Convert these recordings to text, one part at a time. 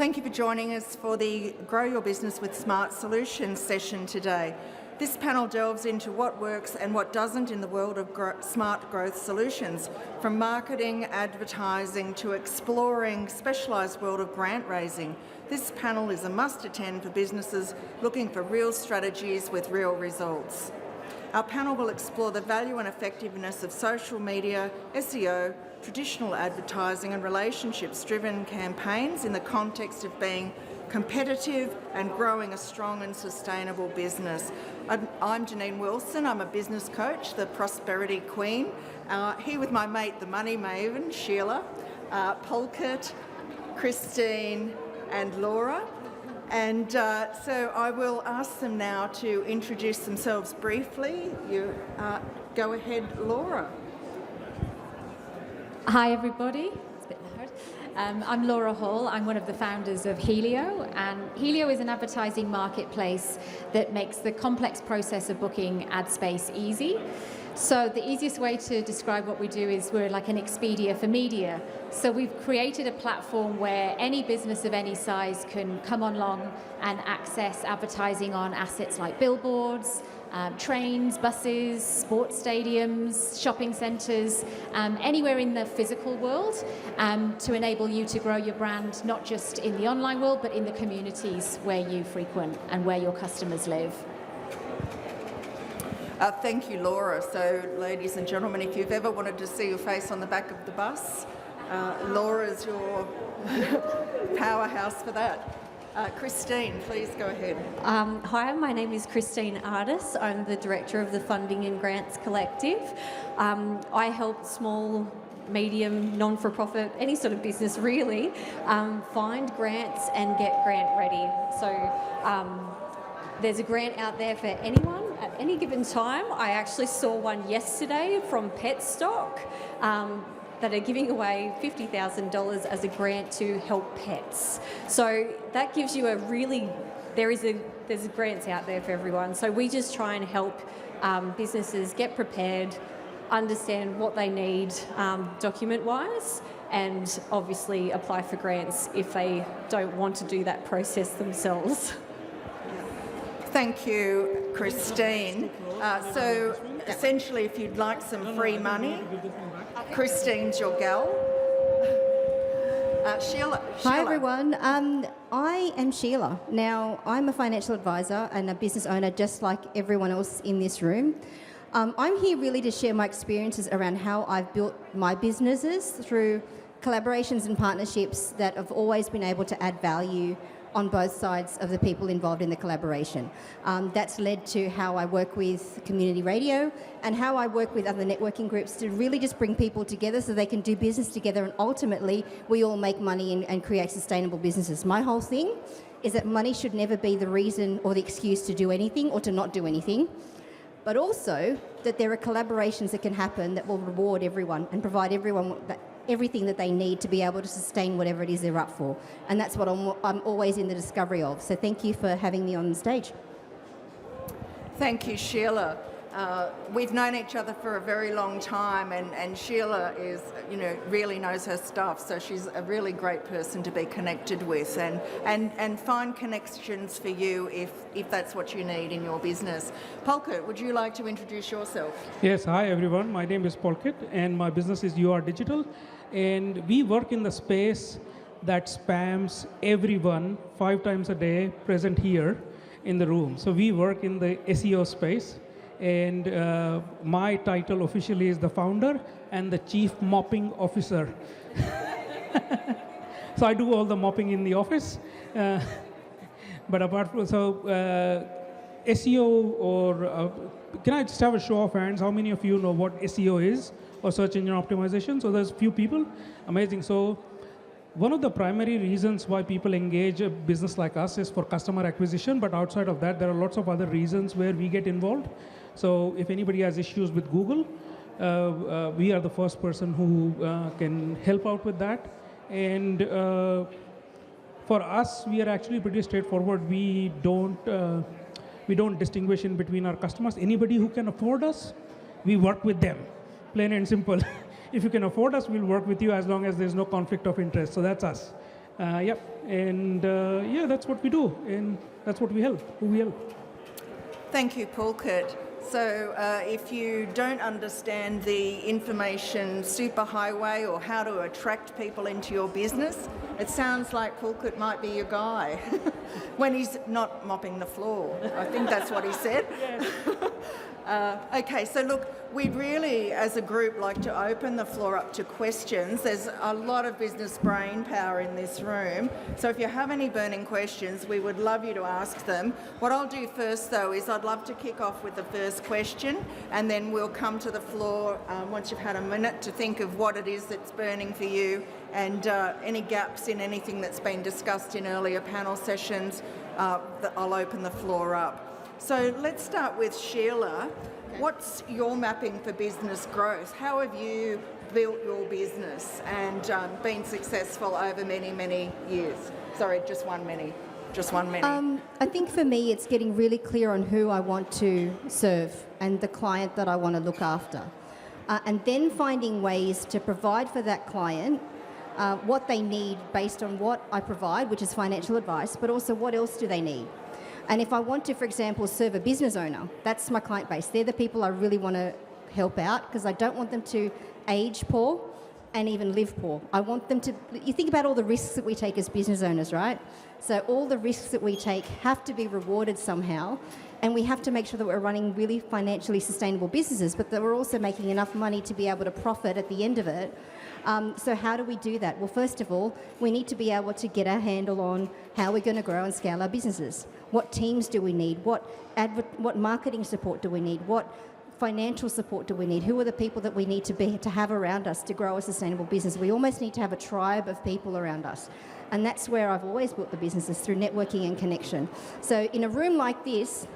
Thank you for joining us for the Grow Your Business with Smart Solutions session today. This panel delves into what works and what doesn't in the world of smart growth solutions, from marketing, advertising to exploring specialised world of grant raising. This panel is a must-attend for businesses looking for real strategies with real results. Our panel will explore the value and effectiveness of social media, SEO, traditional advertising and relationships-driven campaigns in the context of being competitive and growing a strong and sustainable business. I'm Janine Wilson. I'm a business coach, the prosperity queen, here with my mate, the money maven, Sheila, Pulkit, Chistine and Laura. And so I will ask them now to introduce themselves briefly. You go ahead, Laura. Hi everybody. It's a bit loud. I'm Laura Hall. I'm one of the founders of Helio, and Helio is an advertising marketplace that makes the complex process of booking ad space easy. So the easiest way to describe what we do is we're like an Expedia for media. So we've created a platform where any business of any size can come along and access advertising on assets like billboards, trains, buses, sports stadiums, shopping centres, anywhere in the physical world, to enable you to grow your brand not just in the online world but in the communities where you frequent and where your customers live. Thank you, Laura. So, ladies and gentlemen, if you've ever wanted to see your face on the back of the bus, Laura's your powerhouse for that. Christine, please go ahead. Hi, my name is Christine Artis. I'm the Director of the Funding and Grants Collective. I help small, medium, non-for-profit, any sort of business really, find grants and get grant ready. So there's a grant out there for anyone at any given time. I actually saw one yesterday from Petstock that are giving away $50,000 as a grant to help pets. So that gives you a really, there's grants out there for everyone. So we just try and help businesses get prepared, understand what they need document-wise, and obviously apply for grants if they don't want to do that process themselves. Thank you, Christine. So essentially, if you'd like some free money, Christine's your gal. Sheila. Hi everyone, I am Sheila. Now, I'm a financial advisor and a business owner just like everyone else in this room. I'm here really to share my experiences around how I've built my businesses through collaborations and partnerships that have always been able to add value on both sides of the people involved in the collaboration. That's led to how I work with community radio and how I work with other networking groups to really just bring people together so they can do business together, and ultimately we all make money and create sustainable businesses. My whole thing is that money should never be the reason or the excuse to do anything or to not do anything, but also that there are collaborations that can happen that will reward everyone and provide everyone everything that they need to be able to sustain whatever it is they're up for. And that's what I'm always in the discovery of. So thank you for having me on the stage. Thank you, Sheila. We've known each other for a very long time, and Sheila is, really knows her stuff, so she's a really great person to be connected with and find connections for you if that's what you need in your business. Pulkit, would you like to introduce yourself? Yes, hi everyone. My name is Pulkit and my business is UR Digital, and we work in the space that spams everyone 5 times a day present here in the room. So we work in the SEO space. And my title officially is the founder and the chief mopping officer. So I do all the mopping in the office. But apart from, SEO or, can I just have a show of hands? How many of you know what SEO is, or search engine optimization? So there's a few people. Amazing. So one of the primary reasons why people engage a business like us is for customer acquisition, but outside of that, there are lots of other reasons where we get involved. So if anybody has issues with Google, we are the first person who can help out with that. And for us, we are actually pretty straightforward. We don't distinguish in between our customers. Anybody who can afford us, we work with them, plain and simple. If you can afford us, we'll work with you as long as there's no conflict of interest. So that's us. Yep, and yeah, that's what we do, and that's what we help. Who we help. Thank you, Pulkit. So if you don't understand the information superhighway or how to attract people into your business, it sounds like Pulkit might be your guy when he's not mopping the floor. I think that's what he said. Okay, so look, we'd really, as a group, like to open the floor up to questions. There's a lot of business brain power in this room, so if you have any burning questions, we would love you to ask them. What I'll do first, though, is I'd love to kick off with the first question, and then we'll come to the floor once you've had a minute to think of what it is that's burning for you, and any gaps in anything that's been discussed in earlier panel sessions, I'll open the floor up. So let's start with Sheila. What's your mapping for business growth? How have you built your business and been successful over many, many years? Sorry, just one many. I think for me, it's getting really clear on who I want to serve and the client that I want to look after. And then finding ways to provide for that client what they need based on what I provide, which is financial advice, but also what else do they need? And if I want to, for example, serve a business owner, that's my client base. They're the people I really want to help out because I don't want them to age poor and even live poor. I want them to, you think about all the risks that we take as business owners, right? So all the risks that we take have to be rewarded somehow, and we have to make sure that we're running really financially sustainable businesses, but that we're also making enough money to be able to profit at the end of it. So how do we do that? Well, first of all, we need to be able to get our handle on how we're going to grow and scale our businesses. What teams do we need? What marketing support do we need? What financial support do we need? Who are the people that we need to have around us to grow a sustainable business? We almost need to have a tribe of people around us. And that's where I've always built the businesses, through networking and connection. So in a room like this,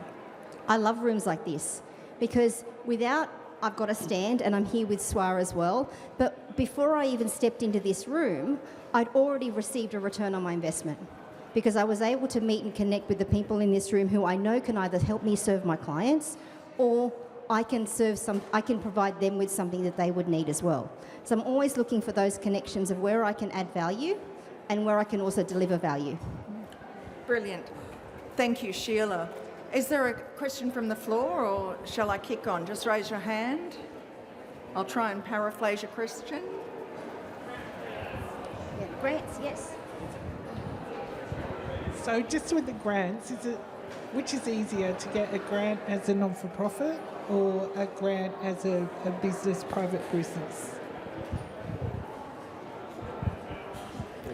I love rooms like this because I've got a stand, and I'm here with SWA as well, but before I even stepped into this room, I'd already received a return on my investment because I was able to meet and connect with the people in this room who I know can either help me serve my clients, or I can provide them with something that they would need as well. So I'm always looking for those connections of where I can add value and where I can also deliver value. Brilliant. Thank you, Sheila. Is there a question from the floor, or shall I kick on? Just raise your hand. I'll try and paraphrase your question. Yeah, grants, yes. So just with the grants, which is easier, to get a grant as a non-for-profit or a grant as a business, private business?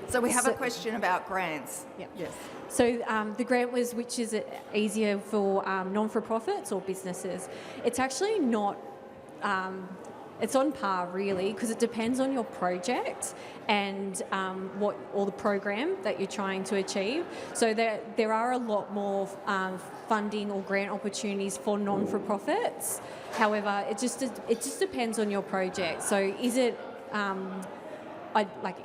So we have a question about grants. Yeah. Yes. So the grant was, which is it easier for non-for-profits or businesses? It's actually not, it's on par really, because it depends on your project and what, or the program that you're trying to achieve. So there are a lot more funding or grant opportunities for non-for-profits. However, it just depends on your project. So is it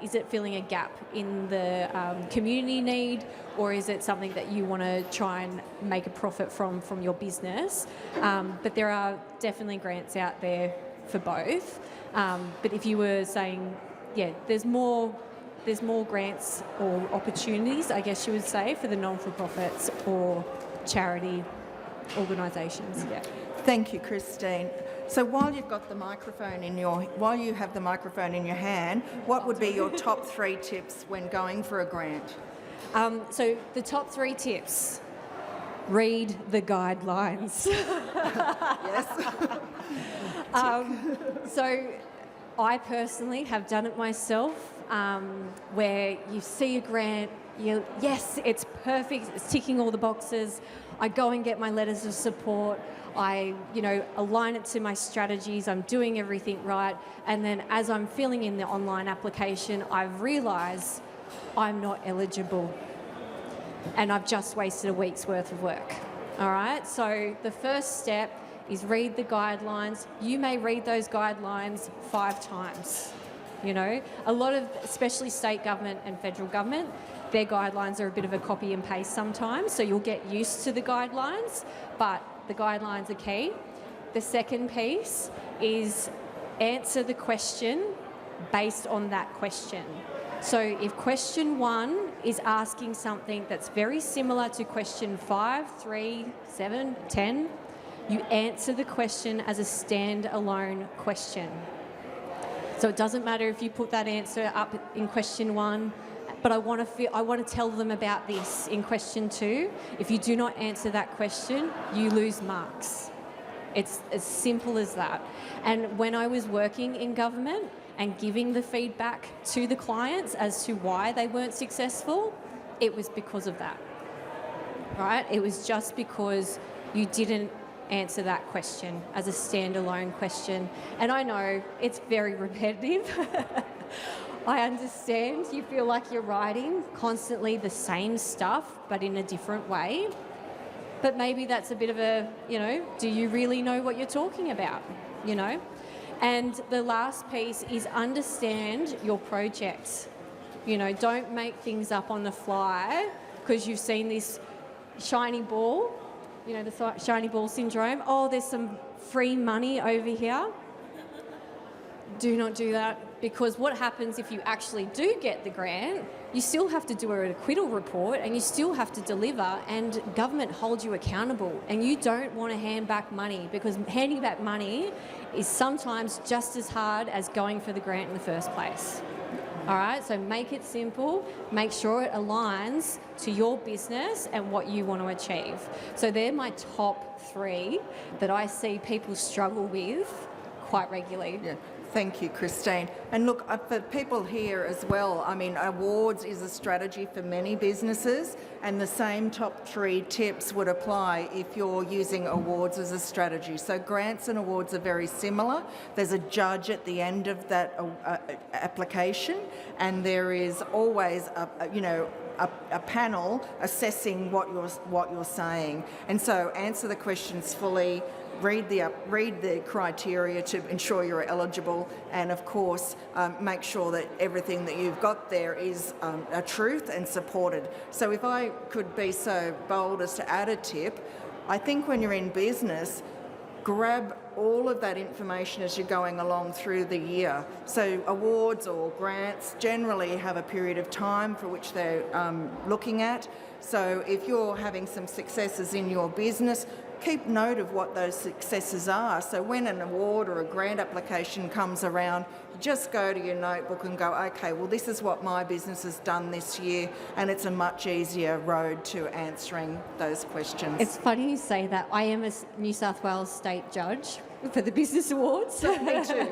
is it filling a gap in the community need, or is it something that you want to try and make a profit from your business? But there are definitely grants out there for both. But if you were saying, yeah, there's more grants or opportunities, I guess you would say, for the non-for-profits or charity organisations. Yeah. Thank you, Chistine. So while you have the microphone in your hand, what would be your top 3 tips when going for a grant? So the top 3 tips: read the guidelines. Yes. So I personally have done it myself, where you see a grant, yes, it's perfect, it's ticking all the boxes. I go and get my letters of support. I, align it to my strategies. I'm doing everything right. And then as I'm filling in the online application, I've realised I'm not eligible. And I've just wasted a week's worth of work. All right? So the first step is read the guidelines. You may read those guidelines 5 times. A lot of, especially state government and federal government, their guidelines are a bit of a copy and paste sometimes, so you'll get used to the guidelines, but the guidelines are key. The second piece is answer the question based on that question. So if question 1 is asking something that's very similar to question 5, 3, 7, 10, you answer the question as a stand-alone question. So it doesn't matter if you put that answer up in question 1, but I want to tell them about this in question 2. If you do not answer that question, you lose marks. It's as simple as that. And when I was working in government and giving the feedback to the clients as to why they weren't successful, it was because of that, right? It was just because you didn't answer that question as a standalone question. And I know it's very repetitive. I understand you feel like you're writing constantly the same stuff, but in a different way. But maybe that's a bit of a, do you really know what you're talking about, And the last piece is understand your project. Don't make things up on the fly because you've seen this shiny ball, the shiny ball syndrome. Oh, there's some free money over here. Do not do that, because what happens if you actually do get the grant, you still have to do an acquittal report and you still have to deliver, and government holds you accountable, and you don't want to hand back money, because handing back money is sometimes just as hard as going for the grant in the first place. All right, so make it simple, make sure it aligns to your business and what you want to achieve. So they're my top 3 that I see people struggle with quite regularly. Yeah. Thank you, Chistine. And look, for people here as well, awards is a strategy for many businesses, and the same top 3 tips would apply if you're using awards as a strategy. So grants and awards are very similar. There's a judge at the end of that application, and there is always a panel assessing what you're saying. And so answer the questions fully. Read the criteria to ensure you're eligible, and of course make sure that everything that you've got there is a truth and supported. So if I could be so bold as to add a tip, I think when you're in business, grab all of that information as you're going along through the year. So awards or grants generally have a period of time for which they're looking at. So if you're having some successes in your business, keep note of what those successes are. So when an award or a grant application comes around, just go to your notebook and go, okay, well, this is what my business has done this year, and it's a much easier road to answering those questions. It's funny you say that. I am a New South Wales State Judge for the Business Awards. Me too.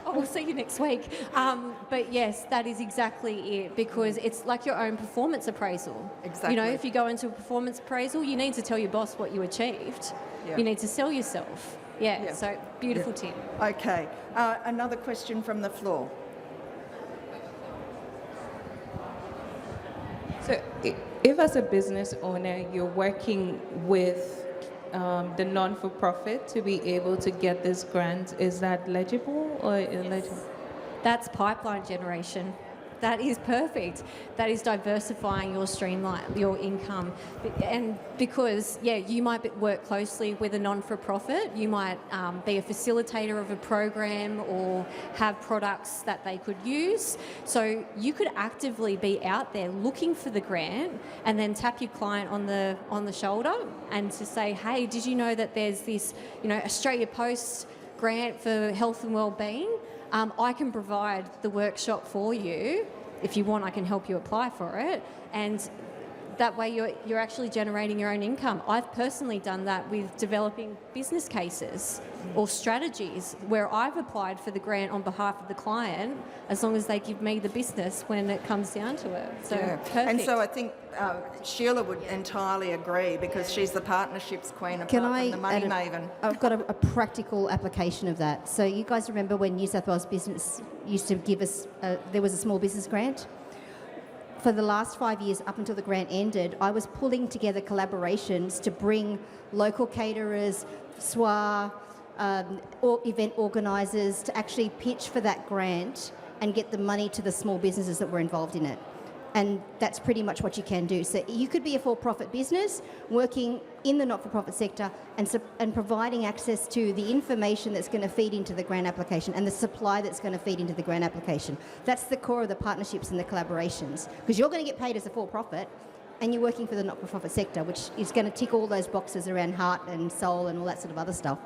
Oh, we'll see you next week. But yes, that is exactly it, because it's like your own performance appraisal. Exactly. If you go into a performance appraisal, you need to tell your boss what you achieved. Yeah. You need to sell yourself. Yeah. So beautiful tip. Okay. Another question from the floor. So if as a business owner you're working with the non-for-profit to be able to get this grant, is that legible or illegible? That's pipeline generation. That is perfect. That is diversifying your streamline, your income. And because, you might work closely with a non-for-profit, you might be a facilitator of a program or have products that they could use. So you could actively be out there looking for the grant and then tap your client on the shoulder and to say, hey, did you know that there's this, Australia Post grant for health and wellbeing? I can provide the workshop for you. If you want, I can help you apply for it. And that way you're actually generating your own income. I've personally done that with developing business cases or strategies where I've applied for the grant on behalf of the client, as long as they give me the business when it comes down to it. So perfect. And so I think Sheila would entirely agree, because she's the partnerships queen apart from the money maven. I've got a practical application of that. So you guys remember when New South Wales Business used to give us, there was a small business grant? For the last 5 years, up until the grant ended, I was pulling together collaborations to bring local caterers, SWA, or event organisers to actually pitch for that grant and get the money to the small businesses that were involved in it. And that's pretty much what you can do. So you could be a for-profit business working in the not-for-profit sector and providing access to the information that's going to feed into the grant application and the supply that's going to feed into the grant application. That's the core of the partnerships and the collaborations. Because you're going to get paid as a for-profit and you're working for the not-for-profit sector, which is going to tick all those boxes around heart and soul and all that sort of other stuff.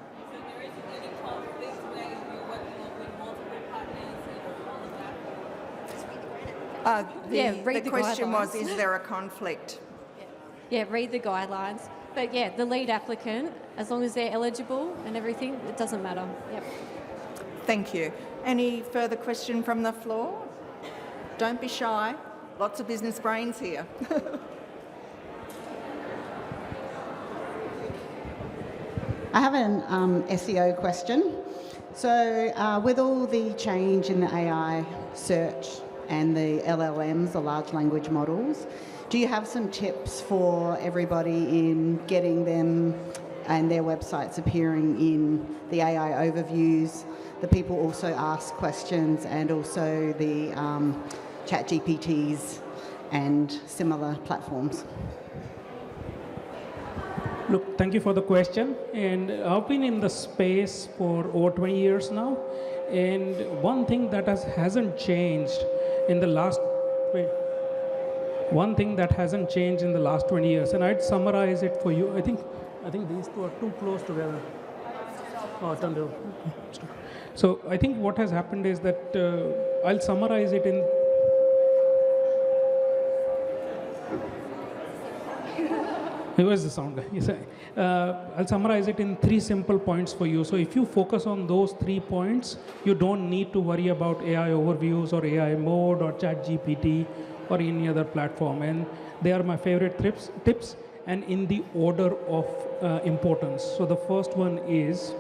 Read the the question was, guidelines. is there a conflict? Yeah, read the guidelines. But yeah, the lead applicant, as long as they're eligible and everything, it doesn't matter. Yep. Thank you. Any further question from the floor? Don't be shy. Lots of business brains here. I have an SEO question. So with all the change in the AI search and the LLMs, the large language models, do you have some tips for everybody in getting them and their websites appearing in the AI overviews? The people also ask questions, and also the chat GPTs and similar platforms. Look, thank you for the question. And I've been in the space for over 20 years now. And one thing that hasn't changed in the last 20 years, and I'd summarize it for you. I think these two are too close together. Oh, turned over. So I think what has happened is that I'll summarize it in. Where's the sound guy? Yes, I'll summarize it in 3 simple points for you. So if you focus on those 3 points, you don't need to worry about AI overviews or AI mode or chat GPT or any other platform. And they are my favorite tips and in the order of importance. So the first one is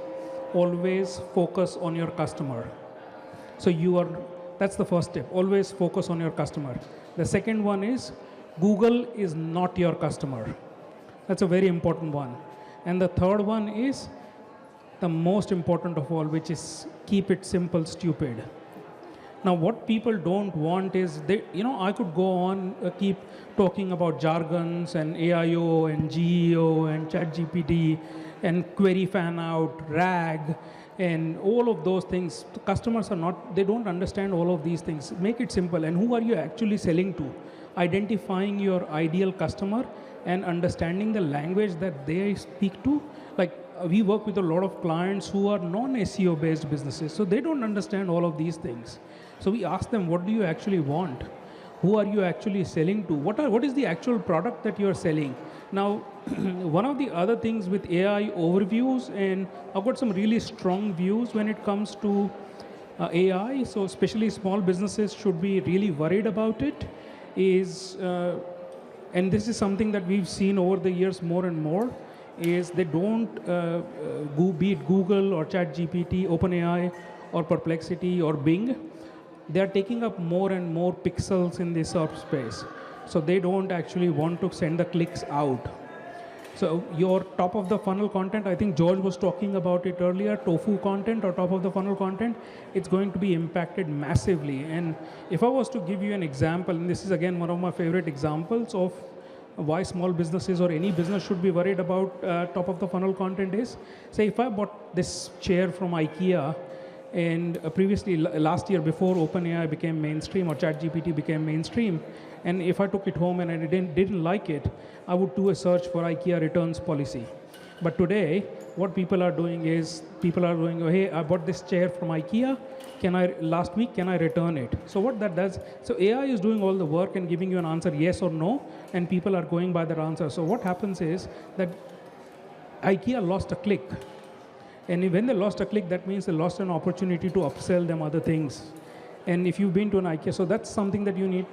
always focus on your customer. So that's the first tip. Always focus on your customer. The second one is Google is not your customer. That's a very important one. And the third one is the most important of all, which is keep it simple, stupid. Now, what people don't want is, I could go on, keep talking about jargons and AIO and GEO and ChatGPT and query fan out, RAG, and all of those things. Customers they don't understand all of these things. Make it simple. And who are you actually selling to? Identifying your ideal customer and understanding the language that they speak to. Like, we work with a lot of clients who are non-SEO based businesses, so they don't understand all of these things. So we ask them, what do you actually want? Who are you actually selling to? What is the actual product that you are selling? Now, one of the other things with AI overviews, and I've got some really strong views when it comes to AI, so especially small businesses should be really worried about it, is and this is something that we've seen over the years more and more, is they don't, be it Google or ChatGPT, OpenAI or Perplexity or Bing, they're taking up more and more pixels in the search space. So they don't actually want to send the clicks out. So your top of the funnel content, I think George was talking about it earlier, tofu content or top of the funnel content, it's going to be impacted massively. And if I was to give you an example, and this is again one of my favorite examples of why small businesses or any business should be worried about top of the funnel content is, say if I bought this chair from IKEA, and previously last year before OpenAI became mainstream or ChatGPT became mainstream, and if I took it home and I didn't like it, I would do a search for IKEA returns policy. But today, what people are doing is, oh, hey, I bought this chair from IKEA, last week, can I return it? So what that does, so AI is doing all the work and giving you an answer yes or no, and people are going by that answer. So what happens is that IKEA lost a click. And when they lost a click, that means they lost an opportunity to upsell them other things. And if you've been to an IKEA, so that's something that you need,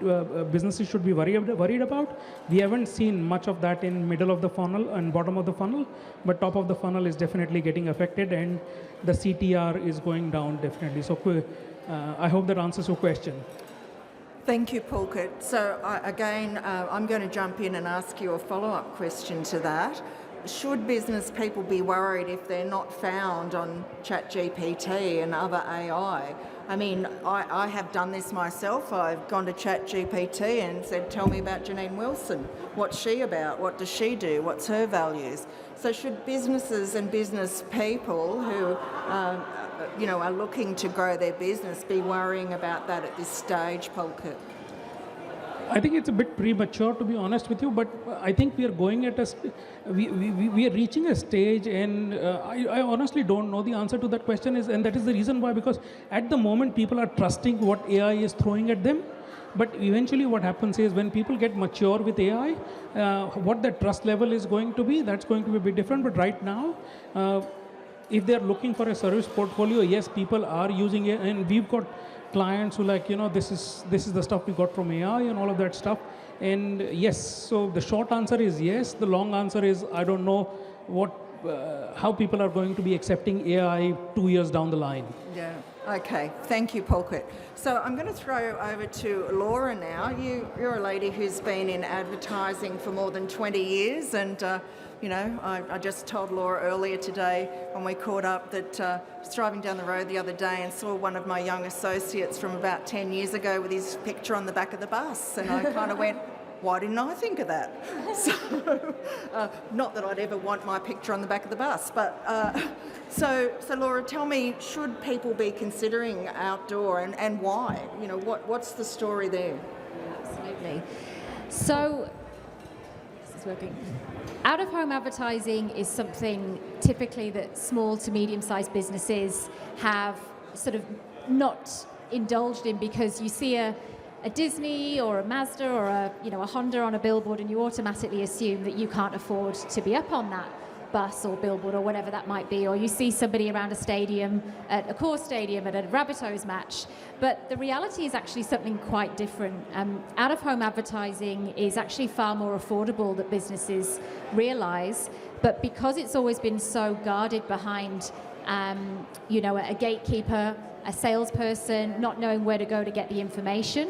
businesses should be worried about. We haven't seen much of that in middle of the funnel and bottom of the funnel, but top of the funnel is definitely getting affected, and the CTR is going down definitely. So I hope that answers your question. Thank you, Pulkit. So again, I'm going to jump in and ask you a follow-up question to that. should business people be worried if they're not found on ChatGPT and other AI? I mean, I have done this myself. I've gone to ChatGPT and said, tell me about Janine Wilson. What's she about? What does she do? What's her values? So should businesses and business people who are looking to grow their business be worrying about that at this stage, Pulkit? I think it's a bit premature, to be honest with you, but I think we are going at we are reaching a stage, and I honestly don't know the answer to that question, and that is the reason why, because at the moment people are trusting what AI is throwing at them, but eventually what happens is when people get mature with AI, what the trust level is going to be, that's going to be a bit different. But right now, if they're looking for a service portfolio, yes, people are using it, and we've got clients who this is the stuff we got from AI and all of that stuff. And yes, so the short answer is yes. The long answer is I don't know how people are going to be accepting AI 2 years down the line. Yeah. Okay. Thank you, Pulkit. So I'm going to throw over to Laura now. You're a lady who's been in advertising for more than 20 years, and I just told Laura earlier today when we caught up that I was driving down the road the other day and saw one of my young associates from about 10 years ago with his picture on the back of the bus, and I kind of went, why didn't I think of that? So, not that I'd ever want my picture on the back of the bus, but so Laura, tell me, should people be considering outdoor, and why? What's the story there? Absolutely. So, this is working. Out-of-home advertising is something typically that small to medium-sized businesses have sort of not indulged in, because you see a Disney or a Mazda or a Honda on a billboard and you automatically assume that you can't afford to be up on that bus or billboard or whatever that might be, or you see somebody around a stadium, at a core stadium, at a Rabbitohs match. But the reality is actually something quite different. Out-of-home advertising is actually far more affordable that businesses realise, but because it's always been so guarded behind a gatekeeper, a salesperson, not knowing where to go to get the information,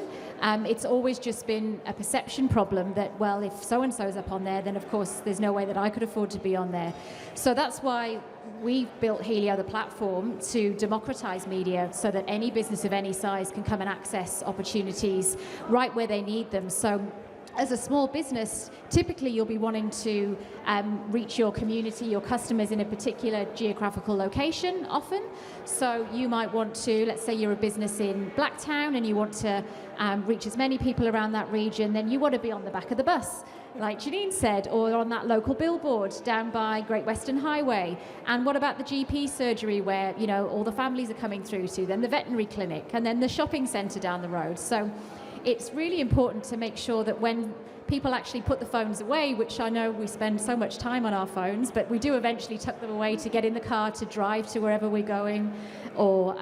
it's always just been a perception problem that, well, if so-and-so's up on there, then of course there's no way that I could afford to be on there. So that's why we've built Helio, the platform, to democratise media so that any business of any size can come and access opportunities right where they need them. So as a small business, typically you'll be wanting to reach your community, your customers in a particular geographical location often. So you might want to, let's say you're a business in Blacktown and you want to reach as many people around that region, then you want to be on the back of the bus, like Janine said, or on that local billboard down by Great Western Highway. And what about the GP surgery where, all the families are coming through to, then the veterinary clinic, and then the shopping centre down the road. So it's really important to make sure that when people actually put the phones away, which I know we spend so much time on our phones, but we do eventually tuck them away to get in the car to drive to wherever we're going, or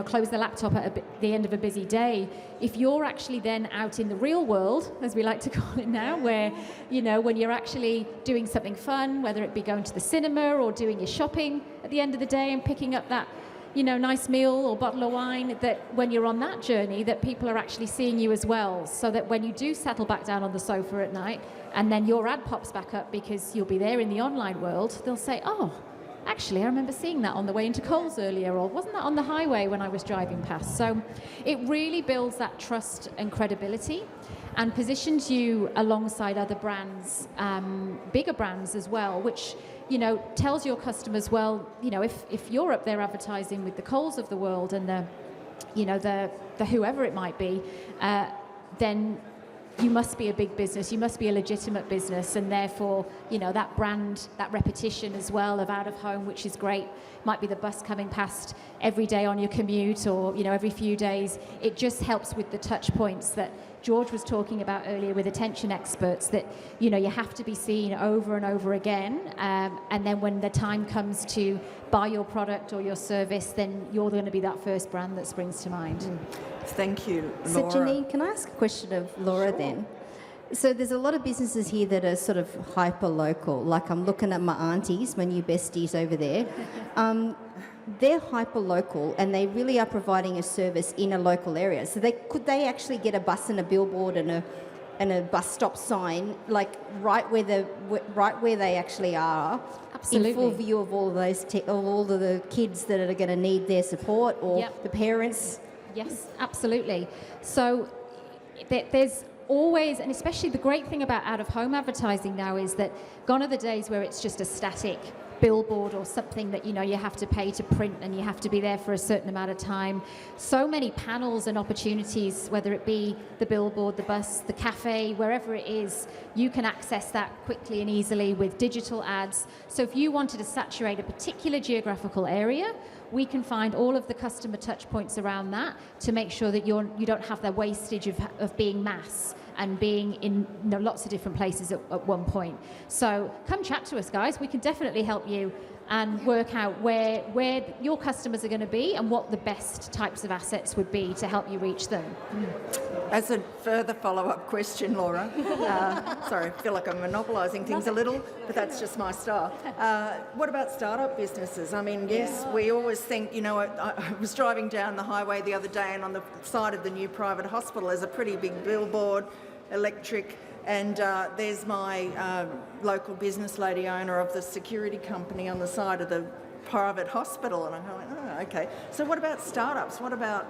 close the laptop at the end of a busy day. If you're actually then out in the real world, as we like to call it now, where when you're actually doing something fun, whether it be going to the cinema or doing your shopping at the end of the day and picking up that nice meal or bottle of wine, that when you're on that journey, that people are actually seeing you as well, so that when you do settle back down on the sofa at night and then your ad pops back up because you'll be there in the online world, they'll say, oh, actually, I remember seeing that on the way into Coles earlier, or wasn't that on the highway when I was driving past? So it really builds that trust and credibility and positions you alongside other brands, bigger brands as well, which tells your customers, well, if you're up there advertising with the Coles of the world and the whoever it might be, then you must be a big business, you must be a legitimate business, and therefore, that brand, that repetition as well of out of home, which is great, might be the bus coming past every day on your commute or, every few days. It just helps with the touch points that George was talking about earlier with attention experts, that, you have to be seen over and over again. And then when the time comes to buy your product or your service, then you're going to be that first brand that springs to mind. Thank you, So Laura. Janine, can I ask a question of Laura then? So there's a lot of businesses here that are sort of hyper-local. Like I'm looking at my aunties, my new besties over there. They're hyper-local and they really are providing a service in a local area. So could they actually get a bus and a billboard and a a bus stop sign, like right where they actually are, Absolutely. in full view of all of those all of the kids that are going to need their support, or Yep. the parents. Yes, absolutely. So there's always, and especially the great thing about out-of-home advertising now is that gone are the days where it's just a static billboard or something that you have to pay to print and you have to be there for a certain amount of time. So many panels and opportunities, whether it be the billboard, the bus, the cafe, wherever it is, you can access that quickly and easily with digital ads. So if you wanted to saturate a particular geographical area, we can find all of the customer touch points around that to make sure that you don't have the wastage of being mass and being in lots of different places at one point. So come chat to us, guys. We can definitely help you and work out where your customers are going to be and what the best types of assets would be to help you reach them. As a further follow-up question, Laura, sorry, I feel like I'm monopolising things a little, but that's just my style. What about startup businesses? I mean, yes, we always think, I was driving down the highway the other day, and on the side of the new private hospital there's a pretty big billboard, electric, and there's my local business lady owner of the security company on the side of the private hospital, and I'm going, oh, okay. So what about startups? What about,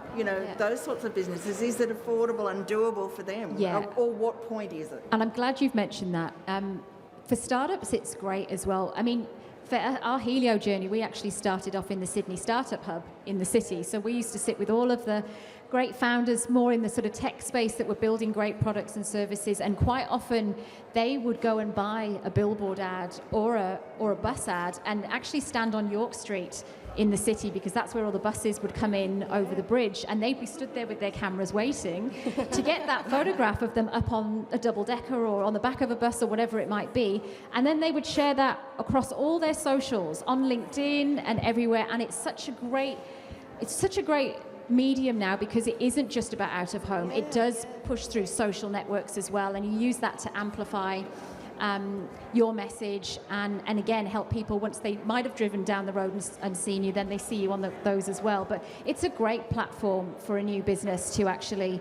those sorts of businesses? Is it affordable and doable for them? Yeah. Or what point is it? And I'm glad you've mentioned that. For startups, it's great as well. I mean, for our Helio journey, we actually started off in the Sydney Startup Hub in the city. So we used to sit with all of the great founders more in the sort of tech space that were building great products and services, and quite often they would go and buy a billboard ad or a bus ad and actually stand on York Street in the city, because that's where all the buses would come in over the bridge, and they'd be stood there with their cameras waiting to get that photograph of them up on a double-decker or on the back of a bus or whatever it might be, and then they would share that across all their socials on LinkedIn and everywhere. And it's such a great medium now, because it isn't just about out of home. It does push through social networks as well, and you use that to amplify your message and again help people once they might have driven down the road and seen you, then they see you on those as well. But it's a great platform for a new business to actually,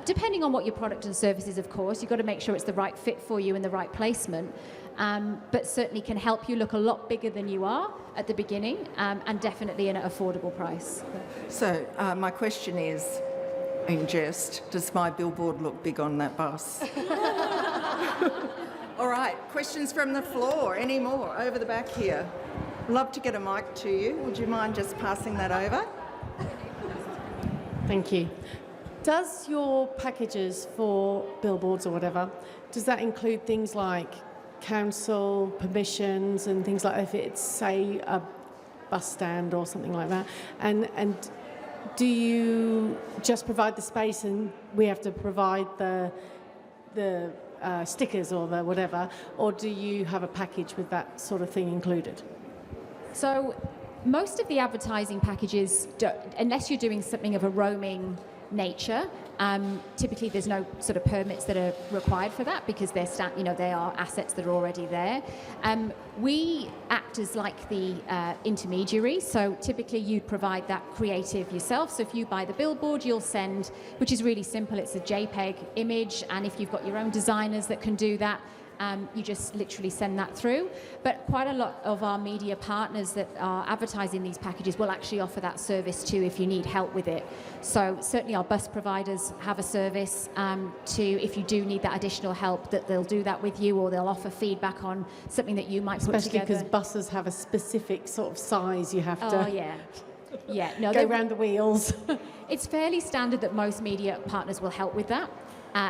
depending on what your product and service is, of course, you've got to make sure it's the right fit for you and the right placement, but certainly can help you look a lot bigger than you are at the beginning, and definitely at an affordable price. So my question is, in jest, does my billboard look big on that bus? All right, questions from the floor. Any more? Over the back here. Love to get a mic to you. Would you mind just passing that over? Thank you. Does your packages for billboards or whatever, does that include things like council permissions and things like that, if it's, say, a bus stand or something like that? And do you just provide the space and we have to provide the stickers or the whatever, or do you have a package with that sort of thing included? So most of the advertising packages, unless you're doing something of a roaming nature, typically there's no sort of permits that are required for that, because they are assets that are already there. We act as like the intermediary, so typically you'd provide that creative yourself. So if you buy the billboard, you'll send, which is really simple, it's a JPEG image, and if you've got your own designers that can do that, you just literally send that through. But quite a lot of our media partners that are advertising these packages will actually offer that service too if you need help with it. So certainly our bus providers have a service to, if you do need that additional help, that they'll do that with you, or they'll offer feedback on something that you might put together. Especially because buses have a specific sort of size you have to no, go around the wheels. It's fairly standard that most media partners will help with that.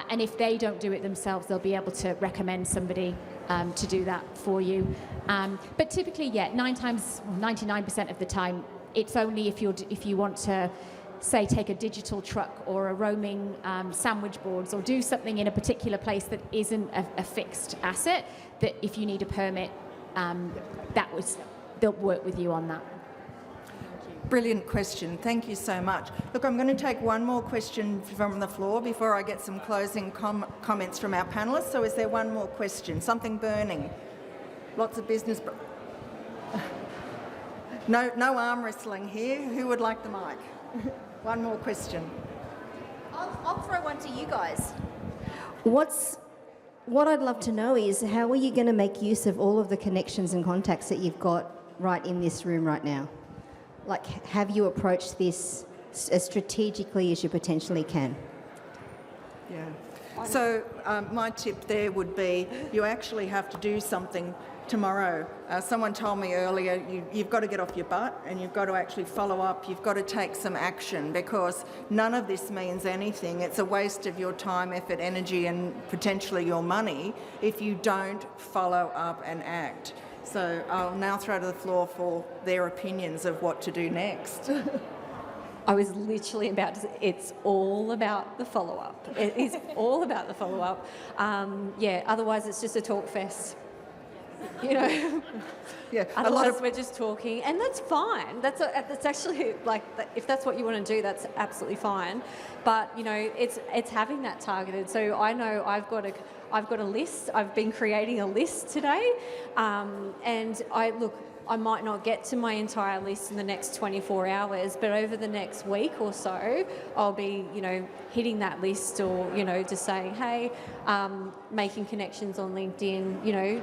And if they don't do it themselves, they'll be able to recommend somebody to do that for you. But typically, 99% of the time, it's only if you want to, say, take a digital truck or a roaming sandwich boards, or do something in a particular place that isn't a fixed asset, that if you need a permit, they'll work with you on that. Brilliant question. Thank you so much. Look, I'm going to take one more question from the floor before I get some closing comments from our panellists. So is there one more question? Something burning? Lots of business... No arm wrestling here. Who would like the mic? One more question. I'll throw one to you guys. What I'd love to know is how are you going to make use of all of the connections and contacts that you've got right in this room right now? Like, have you approached this as strategically as you potentially can? Yeah. So my tip there would be you actually have to do something tomorrow. Someone told me earlier you've got to get off your butt and you've got to actually follow up. You've got to take some action because none of this means anything. It's a waste of your time, effort, energy and potentially your money if you don't follow up and act. So I'll now throw to the floor for their opinions of what to do next. I was literally about to say, it's all about the follow-up. It is all about the follow-up. Otherwise it's just a talk fest. You know, Yeah, otherwise we're just talking, and that's fine. That's actually like if that's what you want to do, that's absolutely fine. But you know, it's having that targeted. So I know I've got a list. I've been creating a list today, and I might not get to my entire list in the next 24 hours, but over the next week or so, I'll be, hitting that list or, just saying, hey, making connections on LinkedIn,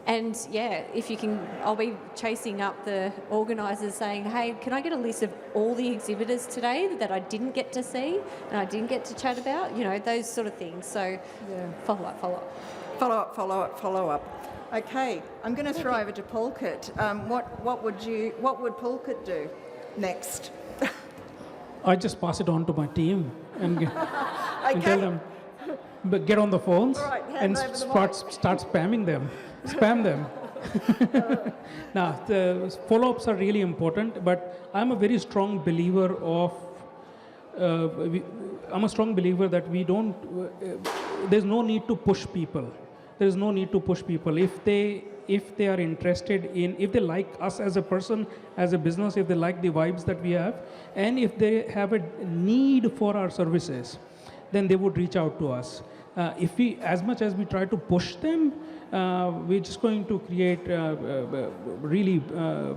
and yeah, if you can, I'll be chasing up the organisers saying, hey, can I get a list of all the exhibitors today that I didn't get to see and I didn't get to chat about, those sort of things. So yeah. Follow up. Okay, I'm going to throw over to Pulkit. What would Pulkit do next? I just pass it on to my team and tell them, but get on the phones Right, and start spamming them. Spam them. Now, the follow-ups are really important, but I'm a very strong believer of. I'm a strong believer that we don't. There's no need to push people. There is no need to push people. If they are interested in, if they like us as a person, as a business, if they like the vibes that we have, and if they have a need for our services, then they would reach out to us. If we, as much as we try to push them, we're just going to create really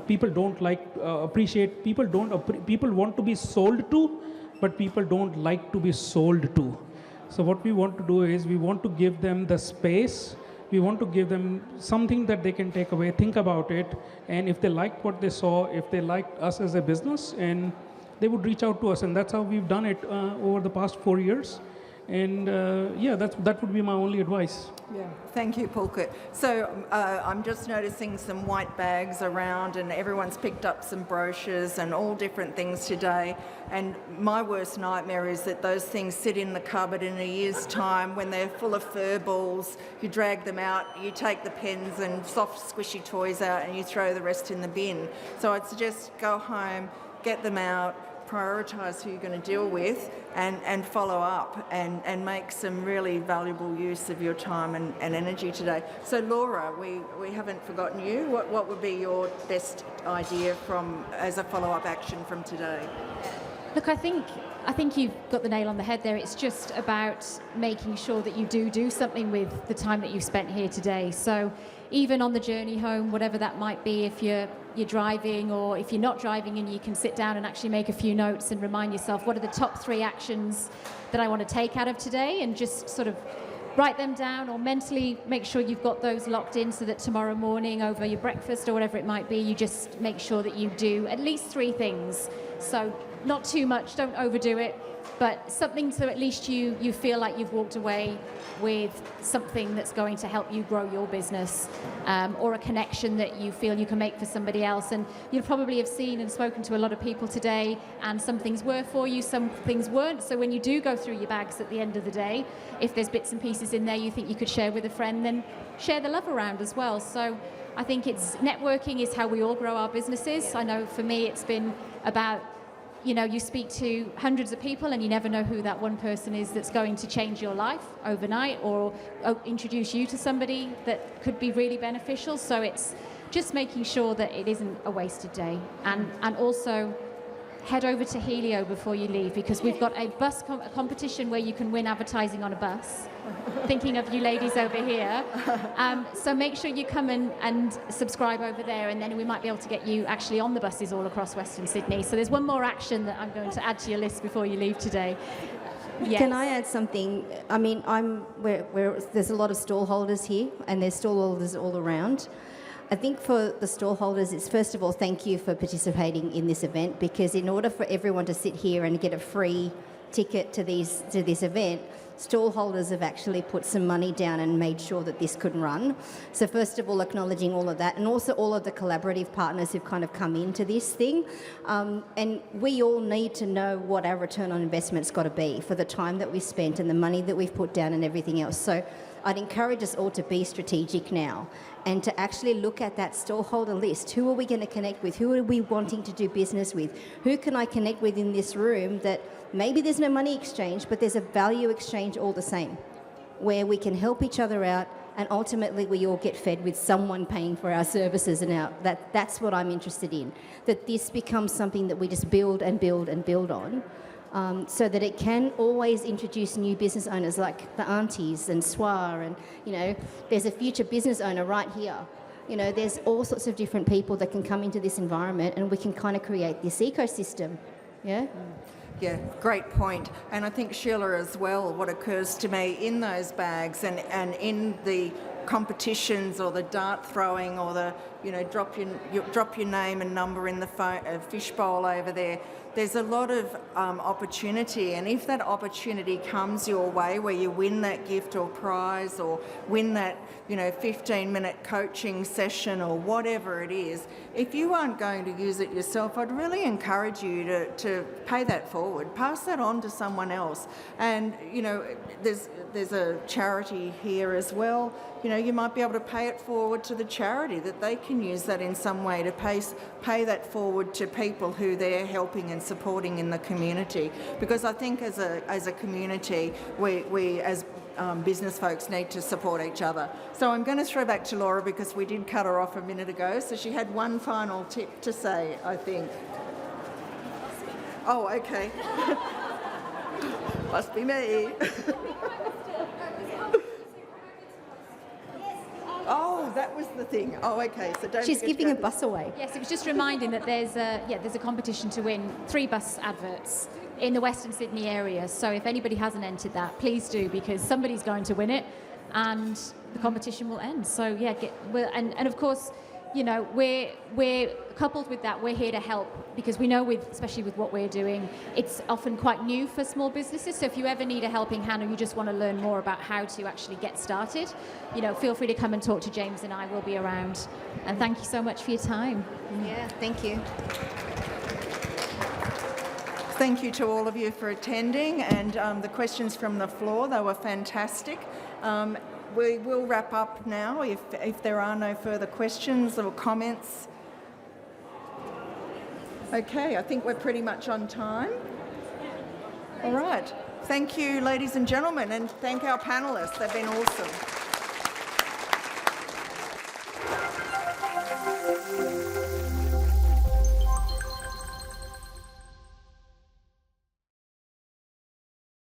people don't like appreciate. People want to be sold to, but people don't like to be sold to. So what we want to do is we want to give them the space. We want to give them something that they can take away, think about it, and if they liked what they saw, if they liked us as a business, and they would reach out to us, and that's how we've done it over the past 4 years. And that would be my only advice. Yeah, thank you, Pulkit. So I'm just noticing some white bags around and everyone's picked up some brochures and all different things today. And my worst nightmare is that those things sit in the cupboard in a year's time when they're full of fur balls. You drag them out, you take the pens and soft squishy toys out and you throw the rest in the bin. So I'd suggest go home, get them out, prioritise who you're going to deal with and follow up and make some really valuable use of your time and energy today. So Laura, we haven't forgotten you. What would be your best idea as a follow-up action from today? Look, I think you've got the nail on the head there. It's just about making sure that you do something with the time that you've spent here today. So even on the journey home, whatever that might be, if you're driving or if you're not driving and you can sit down and actually make a few notes and remind yourself what are the top 3 actions that I want to take out of today, and just sort of write them down or mentally make sure you've got those locked in so that tomorrow morning over your breakfast or whatever it might be, you just make sure that you do at least 3 things. So not too much, don't overdo it, but something so at least you feel like you've walked away with something that's going to help you grow your business, or a connection that you feel you can make for somebody else. And you'll probably have seen and spoken to a lot of people today, and some things were for you, some things weren't. So when you do go through your bags at the end of the day, if there's bits and pieces in there you think you could share with a friend, then share the love around as well. So I think networking is how we all grow our businesses. I know for me it's been about, you speak to hundreds of people and you never know who that one person is that's going to change your life overnight or introduce you to somebody that could be really beneficial. So it's just making sure that it isn't a wasted day. And also head over to Helio before you leave, because we've got a bus competition where you can win advertising on a bus. Thinking of you ladies over here. So make sure you come and subscribe over there, and then we might be able to get you actually on the buses all across Western Sydney. So there's one more action that I'm going to add to your list before you leave today. Can I add something? I mean, there's a lot of stall holders here, and there's stall holders all around. I think for the stall holders, it's first of all, thank you for participating in this event, because in order for everyone to sit here and get a free ticket to this event, stall holders have actually put some money down and made sure that this could run. So first of all, acknowledging all of that, and also all of the collaborative partners who've kind of come into this thing. And we all need to know what our return on investment's got to be for the time that we spent and the money that we've put down and everything else. So I'd encourage us all to be strategic now and to actually look at that stallholder list. Who are we going to connect with? Who are we wanting to do business with? Who can I connect with in this room that maybe there's no money exchange, but there's a value exchange all the same, where we can help each other out and ultimately we all get fed with someone paying for our services. And that's what I'm interested in, that this becomes something that we just build and build and build on. So that it can always introduce new business owners like the aunties and SWA, and there's a future business owner right here. There's all sorts of different people that can come into this environment, and we can kind of create this ecosystem. Yeah. Yeah, great point. And I think, Sheila, as well, what occurs to me in those bags and in the competitions or the dart throwing or the drop your name and number in the fishbowl over there. There's a lot of opportunity, and if that opportunity comes your way where you win that gift or prize or win that 15-minute coaching session or whatever it is, if you aren't going to use it yourself, I'd really encourage you to pay that forward, pass that on to someone else. And there's a charity here as well. You might be able to pay it forward to the charity, that they can use that in some way to pay that forward to people who they're helping and supporting in the community. Because I think as a community, we as business folks need to support each other. So I'm going to throw back to Laura, because we did cut her off a minute ago. So she had one final tip to say, I think. Oh, okay. Must be me. Oh, that was the thing. Oh, okay. So don't. She's giving a bus away. Yes, it was just reminding that there's a competition to win 3 bus adverts in the Western Sydney area. So if anybody hasn't entered that, please do, because somebody's going to win it, and the competition will end. So yeah, and of course, we're coupled with that. We're here to help, because we know especially with what we're doing, it's often quite new for small businesses. So if you ever need a helping hand, or you just want to learn more about how to actually get started, feel free to come and talk to James and I. Will be around. And thank you so much for your time. Yeah, thank you. Thank you to all of you for attending, and the questions from the floor, they were fantastic. We will wrap up now if there are no further questions or comments. Okay, I think we're pretty much on time. All right. Thank you, ladies and gentlemen, and thank our panellists. They've been awesome.